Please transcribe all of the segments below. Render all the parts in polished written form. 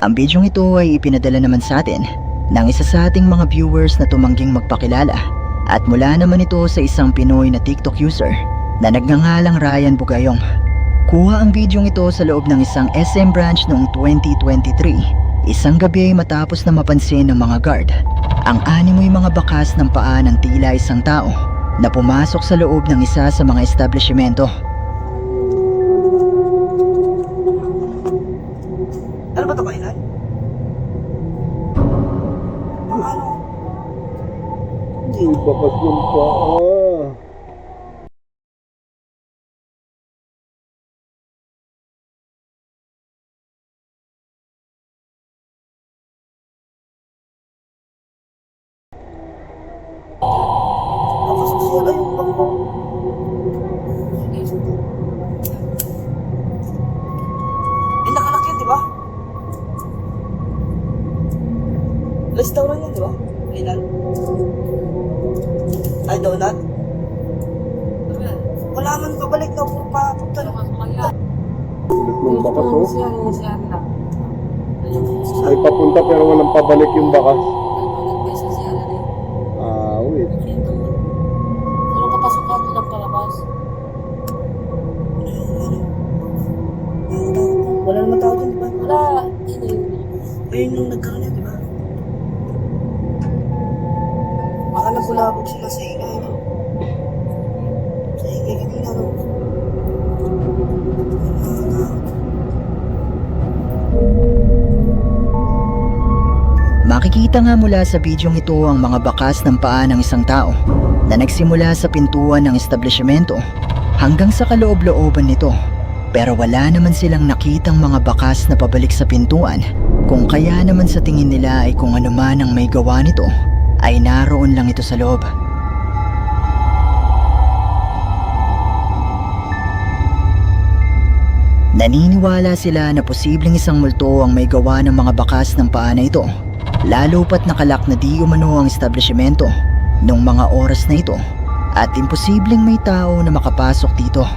Ang bidyong ito ay ipinadala naman sa atin ng isa sa ating mga viewers na tumangging magpakilala at mula naman ito sa isang Pinoy na TikTok user na nagngangalang Ryan Bugayong. Kuha ang bidyong ito sa loob ng isang SM branch noong 2023, isang gabi matapos na mapansin ng mga guard ang animoy mga bakas ng paa ng tila isang tao na pumasok sa loob ng isa sa mga establishmento. Ano ba ito kailan? Ano? Hindi bakas yung paa. Papasok siya ba yung bangko? Nakalak yan, di ba? Restaurant yan, di ba? Kailan? Ay, donut? Wala man pabalik na po papunta na. Ulit ng bakas oh. Ay papunta pero walang pabalik yung bakas. Ah, wait. Wala naman tao dun, di ba? Ayun yung nagkaroon yan, di ba? Baka nabulabog sila sa ingay, no? Sa ingay kanina, no? Makikita nga mula sa bidyong ito ang mga bakas ng paa ng isang tao na nagsimula sa pintuan ng establishmento hanggang sa kaloob-looban nito. Pero wala naman silang nakitang mga bakas na pabalik sa pintuan, kung kaya naman sa tingin nila ay kung ano man ang may gawa nito ay naroon lang ito sa loob. Naniniwala sila na posibleng isang multo ang may gawa ng mga bakas ng paa na ito, lalo pat nakalak na di umano ang establishmento nung mga oras na ito at imposibleng may tao na makapasok dito.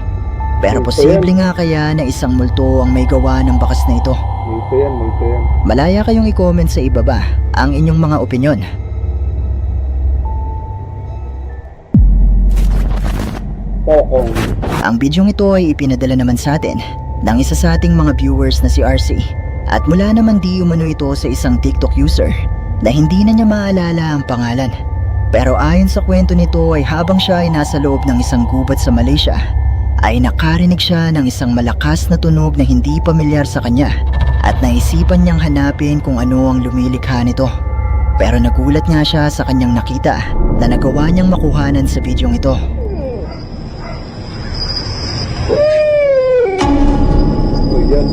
Pero posible nga kaya na isang multo ang may gawa ng bakas na ito. Multo yan, multo yan. Malaya kayong i-comment sa ibaba ang inyong mga opinyon. Pokong. Ang bidyong ito ay ipinadala naman sa atin ng isa sa ating mga viewers na si RC. At mula naman di umano ito sa isang TikTok user na hindi na niya maalala ang pangalan. Pero ayon sa kwento nito ay habang siya ay nasa loob ng isang gubat sa Malaysia, ay nakarinig siya ng isang malakas na tunog na hindi pamilyar sa kanya at naisipan niyang hanapin kung ano ang lumilikha nito. Pero nagulat nga siya sa kanyang nakita na nagawa niyang makuhanan sa bidyong ito. Ito yan.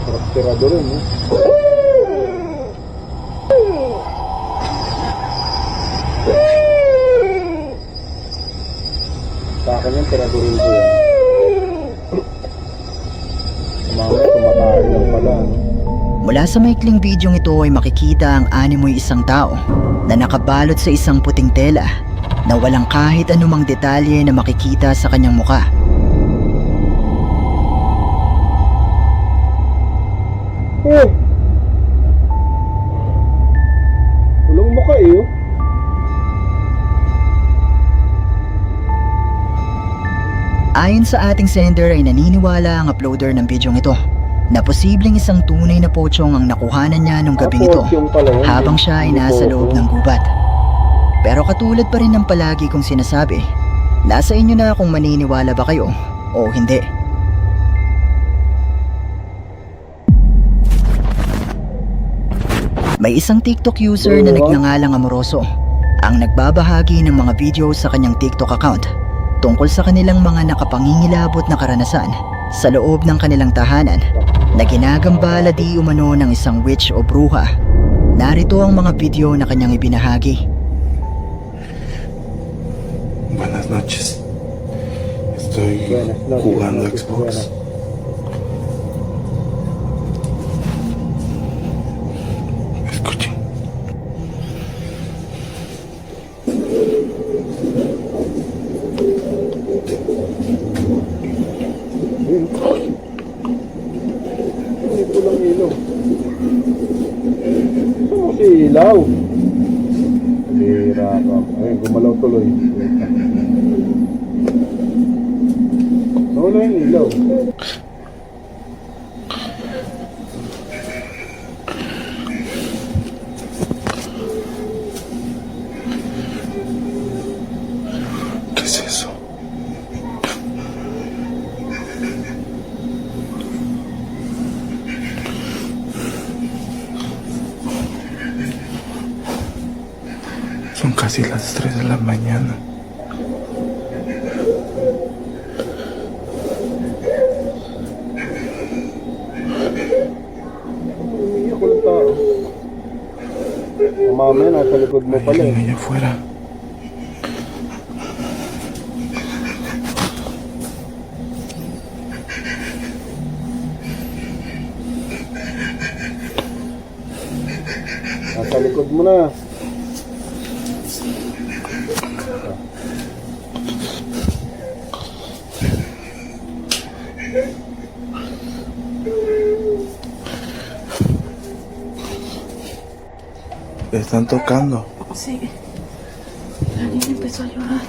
Traktirado rin eh. Sa akin yan, tiradurin ko yan. Mamaya tumatahin lang pala. Mula sa maikling bidyong ito ay makikita ang animoy isang tao na nakabalot sa isang puting tela na walang kahit anumang detalye na makikita sa kanyang muka. Oh! Walang mukha eh oh. Ayon sa ating sender ay naniniwala ang uploader ng bidyong ito na posibleng isang tunay na pochong ang nakuhanan niya nung gabing ito habang siya ay nasa loob ng gubat. Pero katulad pa rin ng palagi kong sinasabi, nasa inyo na kung maniniwala ba kayo o hindi. May isang TikTok user na nagngangalang Amoroso ang nagbabahagi ng mga video sa kanyang TikTok account tungkol sa kanilang mga nakapangingilabot na karanasan sa loob ng kanilang tahanan na ginagambala di umano ng isang witch o bruha. Narito ang mga video na kanyang ibinahagi. Buenas noches. Estoy jugando Xbox. Escuchen. ilaw. Lira ka. Ayun, gumalaw tuloy. Nawala yung ilaw. ¿Qué es eso? Son casi las 3 de la mañana. Umiiyak ko ng tao. Mamaya, nasa likod mo Hay pala alguien eh. allá afuera. Nasa likod mo na. Están tocando. Sí. La niña empezó a llorar.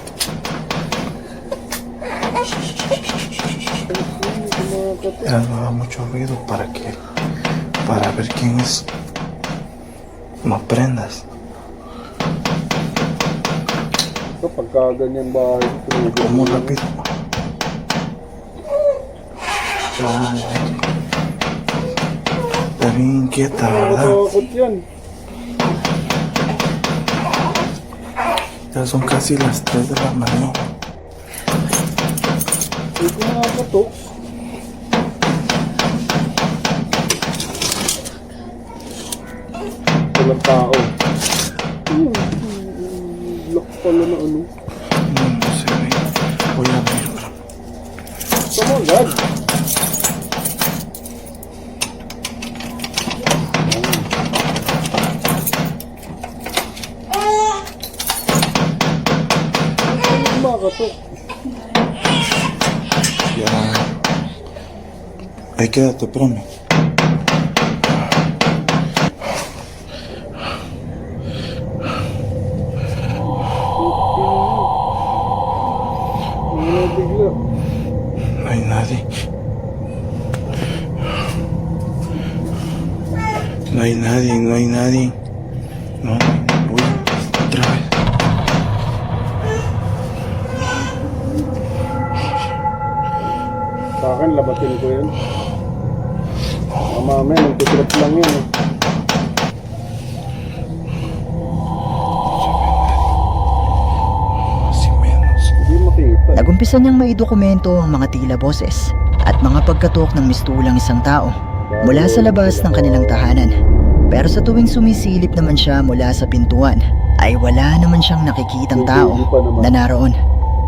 Ya no haga mucho ruido para ver quién es. No prendas. So, pagka ganyan bahay, Como rápido. Ay, está bien inquieta, ¿verdad? Nakakot yan. Ya son casi las 3 de la mañana. Hindi ko nakakatok. Walang tao. Lock pala na ano. No se ve. Voy a abrir, bro. Come on, God. Hindi ko makakatok. Ya. Ahí quédate, espérame. Wala bigla. No hay nadie. No hay nadie, no hay nadie. No, voy otra vez. Sa akin, labatin ko yan. Mamaya, nagtitrip lang yan eh. Así menos. Hindi makita. Nagumpisa niyang maidokumento ang mga tila boses at mga pagkatok ng mistulang isang tao mula sa labas ng kanilang tahanan. Pero sa tuwing sumisilip naman siya mula sa pintuan, ay wala naman siyang nakikitang tao na naroon.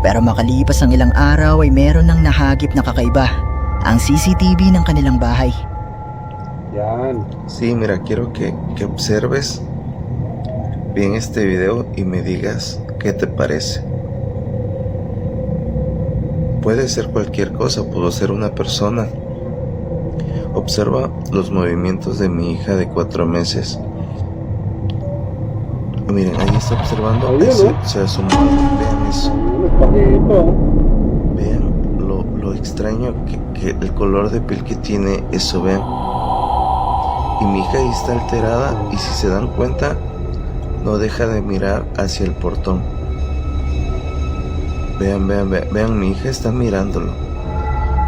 Pero makalipas ang ilang araw ay meron ng nahagip na kakaiba, ang CCTV ng kanilang bahay. Yan. Sí, mira, quiero que observes bien este video y me digas qué te parece. Puede ser cualquier cosa, pudo ser una persona. Observa los movimientos de mi hija de 4 meses. Miren, ahí está observando, Ahí, ahí ¿no? se asomó. Vean eso. Nagpakita. Vean lo extraño que el color de piel que tiene eso, vean. Y mi hija ahí está alterada y si se dan cuenta, no deja de mirar hacia el portón. Vean, mi hija está mirándolo.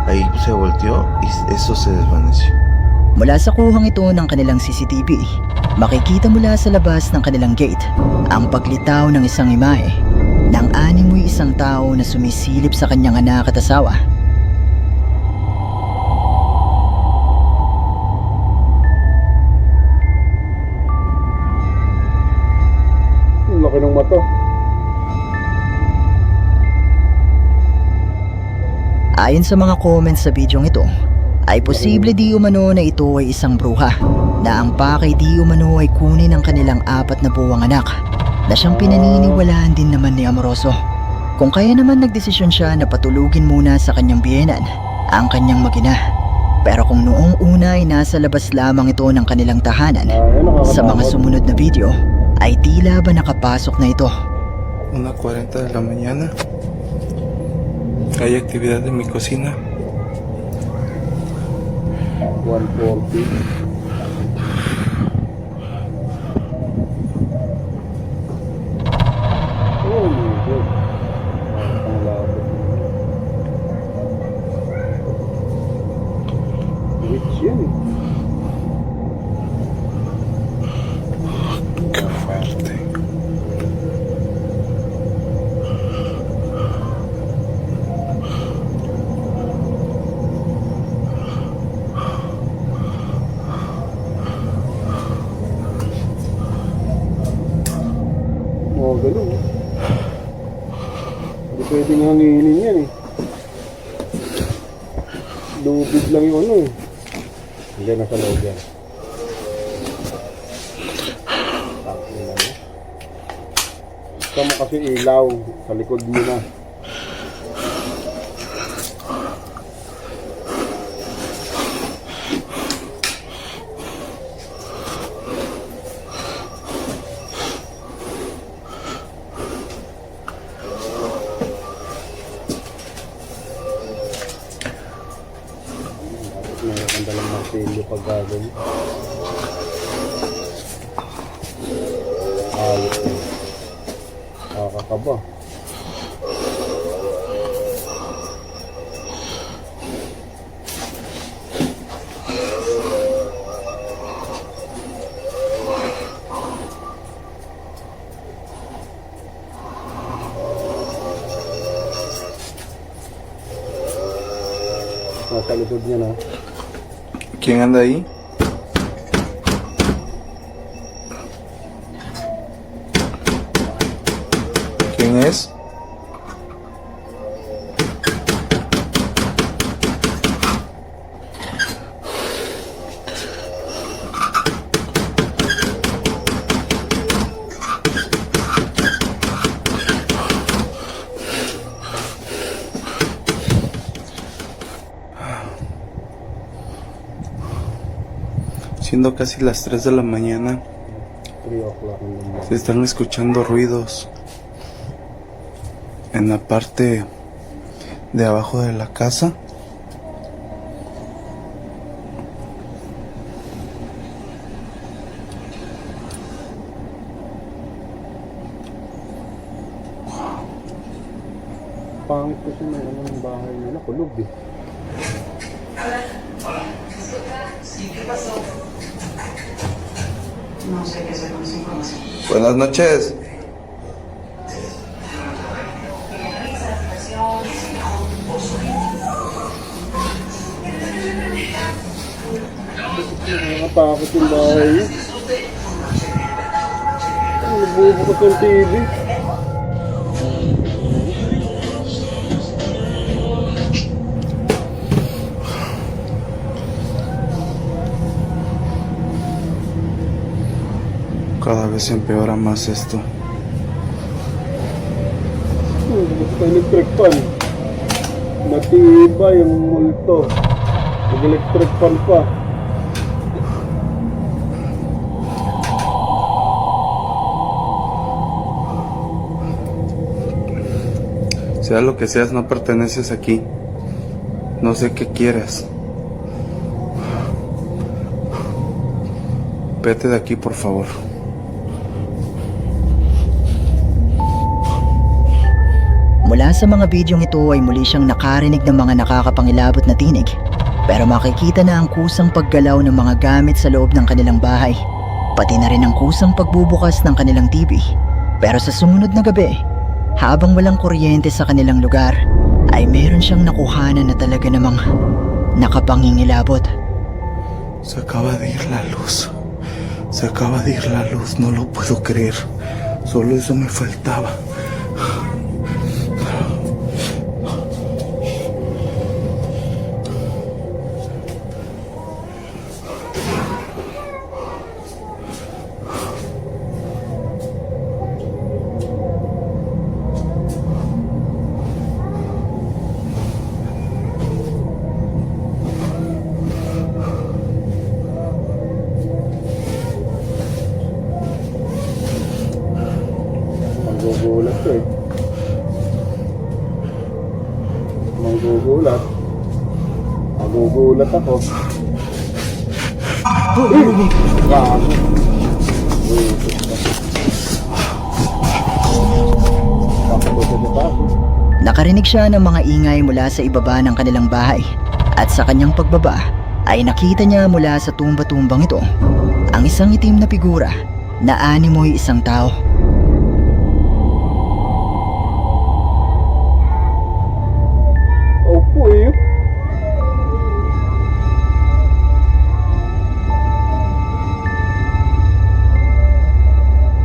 Ahí se volteó y eso se desvaneció. Mula sa kuhang ito ng kanilang CCTV, makikita mula sa labas ng kanilang gate ang paglitaw ng isang imahe ng animoy isang tao na sumisilip sa kanyang anak at asawa. Ang laki ng mata. Ayon sa mga comments sa bidyong ito, ay posible di umano na ito ay isang bruha na ang pakay di umano ay kunin ang kanilang 4 na buwang anak na siyang pinaniniwalaan din naman ni Amoroso. Kung kaya naman nagdesisyon siya na patulugin muna sa kanyang biyenan ang kanyang mag-ina. Pero kung noong una ay nasa labas lamang ito ng kanilang tahanan, sa mga nakakatakot. sumunod na video ay tila ba nakapasok na ito. 1:40 de la mañana. Hay actividad en mi cocina. 140. Oh my God. Ang lapit. Rich yan eh. Qué fuerte. Oh, ganun. Hindi pwedeng hanginin yan eh. Lubid lang yung ano eh. Hindi, nasa loob yan. Tangin na mo. Gusto mo kasi ilaw sa likod mo na. Mayroon kang dalang martilyo pag gagawin. Ayos na. Nakakakaba. Nasa likod niya na. ¿Quién anda ahí? ¿Quién es? Siendo casi las 3 de la mañana, 3 o'clock in the morning. se están escuchando ruidos en la parte de abajo de la casa. Pangit kasi may ano ng bahay nila, kulog eh. Buenas noches. Nakakatakot yung bahay niya. Nagbubukas yung TV. Cada vez empeora más esto. Basta electric fan. Matibay yung multo. Nag-electric fan pa. Sea lo que seas, no perteneces aquí. No sé qué quieres. Vete de aquí, por favor. Mula sa mga bidyong ito ay muli siyang nakarinig ng mga nakakapangilabot na tinig. Pero makikita na ang kusang paggalaw ng mga gamit sa loob ng kanilang bahay. Pati na rin ang kusang pagbubukas ng kanilang TV. Pero sa sumunod na gabi, habang walang kuryente sa kanilang lugar, ay meron siyang nakuhanan na talaga namang nakapangingilabot. Se acaba de ir la luz. Se acaba de ir la luz, no lo puedo creer. Solo eso me faltaba. Magugulat. Magugulat ako. Gago. Nakarinig siya ng mga ingay mula sa ibaba ng kanilang bahay at sa kanyang pagbaba ay nakita niya mula sa tumba-tumbang ito ang isang itim na figura na animoy isang tao. Opo eh.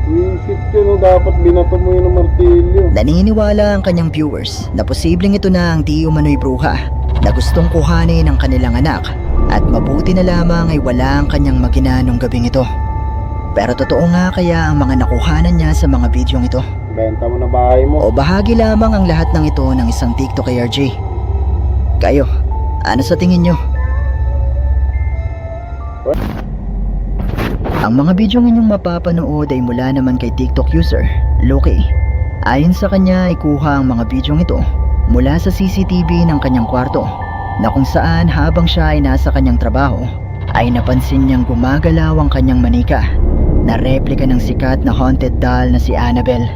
Wisit yun, no? Dapat binato mo yun ng martilyo. Naniniwala ang kanyang viewers na posibleng ito na ang di umano'y bruha na gustong kuhanin ang kanilang anak at mabuti na lamang ay wala ang kanyang magina nung gabing ito. Pero totoo nga kaya ang mga nakuhanan niya sa mga bidyong ito? Benta mo na bahay mo. O bahagi lamang ang lahat ng ito ng isang TikTok ARG? Kayo, ano sa tingin nyo? Ang mga bidyong inyong mapapanood ay mula naman kay TikTok user, Loki. Ayon sa kanya ay kuha ang mga bidyong ito mula sa CCTV ng kanyang kwarto na kung saan habang siya ay nasa kanyang trabaho ay napansin niyang gumagalaw ang kanyang manika na replika ng sikat na haunted doll na si Annabelle.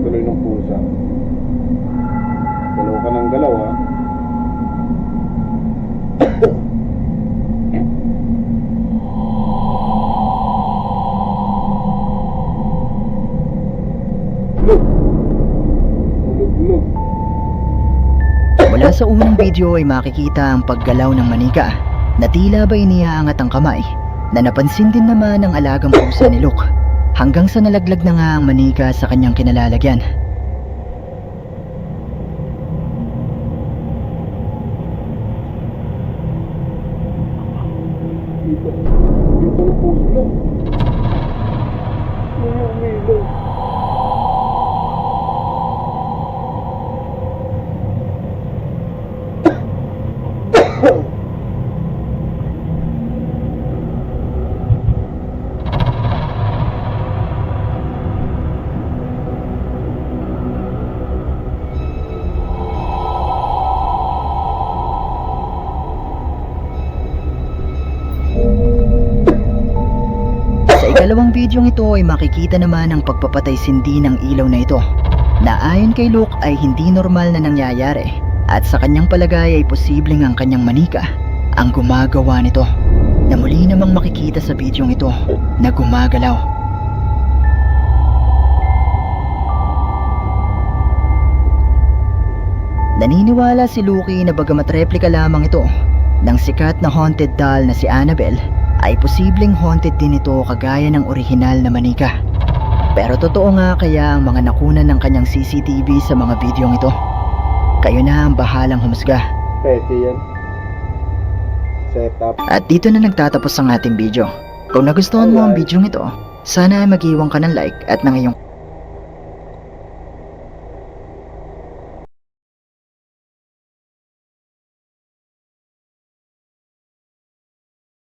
Tuloy ng pusa. Galaw ka ng galaw, ha? Look! Ulog-ulog. Mula sa unang video ay makikita ang paggalaw ng manika na tila ba iniaangat ang kamay na napansin din naman ng alagang pusa ni Luke hanggang sa nalaglag na nga ang manika sa kanyang kinalalagyan. Dito ng pusa. May umilaw. Sa ikalawang bidyong ito ay makikita naman ang pagpapatay sindi ng ilaw na ito na ayon kay Luke ay hindi normal na nangyayari at sa kanyang palagay ay posibleng ang kanyang manika ang gumagawa nito na muli namang makikita sa bidyong ito na gumagalaw. Naniniwala si Luke na bagamat replika lamang ito ng sikat na haunted doll na si Annabelle ay posibleng haunted din ito kagaya ng orihinal na manika. Pero totoo nga kaya ang mga nakunan ng kanyang CCTV sa mga bidyong ito? Kayo na ang bahalang humusga. Pwede yan. Setup. At dito na nagtatapos ang ating video. Kung nagustuhan mo ang bidyong ito, sana ay mag-iwan ka ng like at ng iyong